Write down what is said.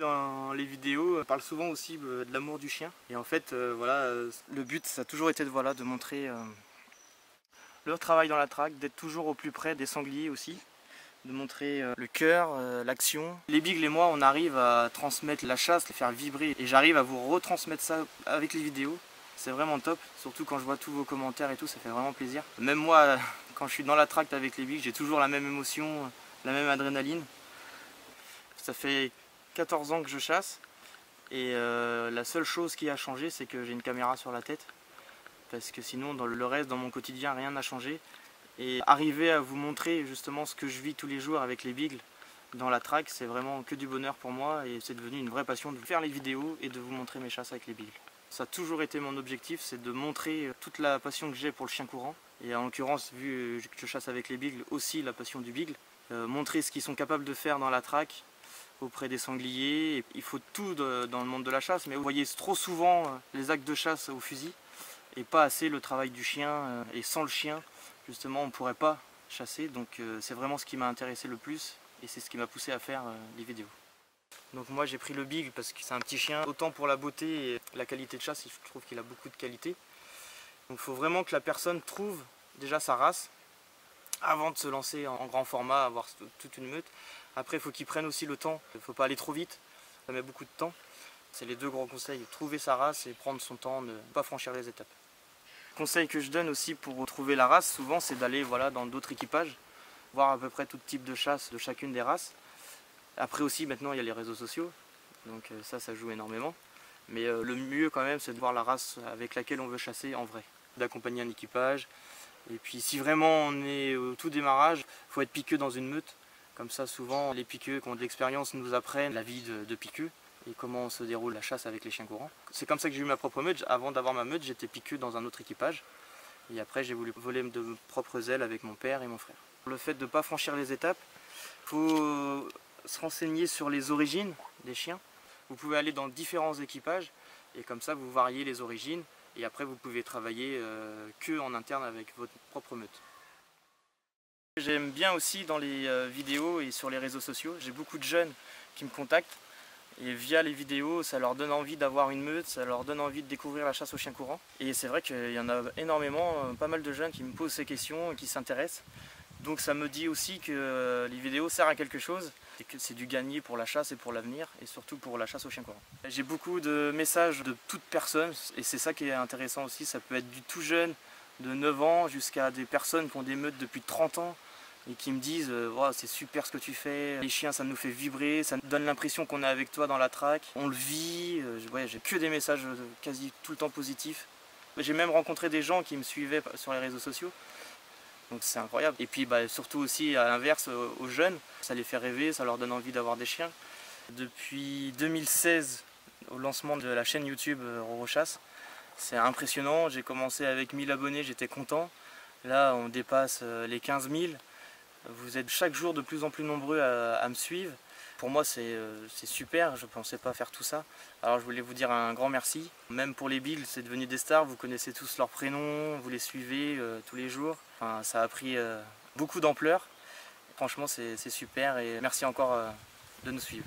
Dans les vidéos, on parle souvent aussi de l'amour du chien. Et en fait, voilà, le but, ça a toujours été de montrer leur travail dans la traque, d'être toujours au plus près des sangliers aussi, de montrer le cœur, l'action. Les Beagles et moi, on arrive à transmettre la chasse, les faire vibrer. Et j'arrive à vous retransmettre ça avec les vidéos. C'est vraiment top, surtout quand je vois tous vos commentaires et tout, ça fait vraiment plaisir. Même moi, quand je suis dans la traque avec les Beagles, j'ai toujours la même émotion, la même adrénaline. Ça fait 14 ans que je chasse et la seule chose qui a changé, c'est que j'ai une caméra sur la tête, parce que sinon dans le reste, dans mon quotidien, rien n'a changé. Et arriver à vous montrer justement ce que je vis tous les jours avec les Beagles dans la traque, c'est vraiment que du bonheur pour moi et c'est devenu une vraie passion de faire les vidéos et de vous montrer mes chasses avec les Beagles. Ça a toujours été mon objectif, c'est de montrer toute la passion que j'ai pour le chien courant et en l'occurrence, vu que je chasse avec les Beagles, aussi la passion du Beagle. Montrer ce qu'ils sont capables de faire dans la traque auprès des sangliers. Il faut tout dans le monde de la chasse, mais vous voyez trop souvent les actes de chasse au fusil et pas assez le travail du chien. Et sans le chien, justement, on ne pourrait pas chasser. Donc c'est vraiment ce qui m'a intéressé le plus et c'est ce qui m'a poussé à faire les vidéos. Donc moi j'ai pris le Beagle parce que c'est un petit chien, autant pour la beauté et la qualité de chasse, je trouve qu'il a beaucoup de qualité. Donc il faut vraiment que la personne trouve déjà sa race avant de se lancer en grand format, avoir toute une meute. Après il faut qu'il prenne aussi le temps, il ne faut pas aller trop vite, ça met beaucoup de temps. C'est les deux grands conseils, trouver sa race et prendre son temps, ne pas franchir les étapes. Le conseil que je donne aussi pour trouver la race, souvent c'est d'aller dans d'autres équipages, voir à peu près tout type de chasse de chacune des races. Après aussi maintenant il y a les réseaux sociaux, donc ça joue énormément. Mais le mieux quand même c'est de voir la race avec laquelle on veut chasser en vrai. D'accompagner un équipage. Et puis si vraiment on est au tout démarrage, il faut être piqueux dans une meute. Comme ça souvent les piqueux qui ont de l'expérience nous apprennent la vie de piqueux et comment se déroule la chasse avec les chiens courants. C'est comme ça que j'ai eu ma propre meute. Avant d'avoir ma meute, j'étais piqueux dans un autre équipage. Et après j'ai voulu voler de mes propres ailes avec mon père et mon frère. Le fait de ne pas franchir les étapes, il faut se renseigner sur les origines des chiens. Vous pouvez aller dans différents équipages et comme ça vous variez les origines et après vous pouvez travailler que en interne avec votre propre meute. J'aime bien aussi dans les vidéos et sur les réseaux sociaux, j'ai beaucoup de jeunes qui me contactent et via les vidéos ça leur donne envie d'avoir une meute, ça leur donne envie de découvrir la chasse aux chiens courants. Et c'est vrai qu'il y en a énormément, pas mal de jeunes qui me posent ces questions et qui s'intéressent. Donc ça me dit aussi que les vidéos servent à quelque chose et que c'est du gagné pour la chasse et pour l'avenir et surtout pour la chasse aux chiens courants. J'ai beaucoup de messages de toutes personnes et c'est ça qui est intéressant aussi, ça peut être du tout jeune, de 9 ans jusqu'à des personnes qui ont des meutes depuis 30 ans et qui me disent oh, c'est super ce que tu fais, les chiens ça nous fait vibrer, ça nous donne l'impression qu'on est avec toi dans la traque, on le vit, j'ai que des messages quasi tout le temps positifs. J'ai même rencontré des gens qui me suivaient sur les réseaux sociaux. Donc c'est incroyable. Et puis surtout aussi à l'inverse aux jeunes, ça les fait rêver, ça leur donne envie d'avoir des chiens. Depuis 2016, au lancement de la chaîne YouTube Roro Chasse, c'est impressionnant. J'ai commencé avec 1000 abonnés, j'étais content. Là on dépasse les 15 000. Vous êtes chaque jour de plus en plus nombreux à me suivre. Pour moi c'est super, je ne pensais pas faire tout ça. Alors je voulais vous dire un grand merci. Même pour les Beagles, c'est devenu des stars, vous connaissez tous leurs prénoms, vous les suivez tous les jours. Enfin, ça a pris beaucoup d'ampleur. Franchement c'est super et merci encore de nous suivre.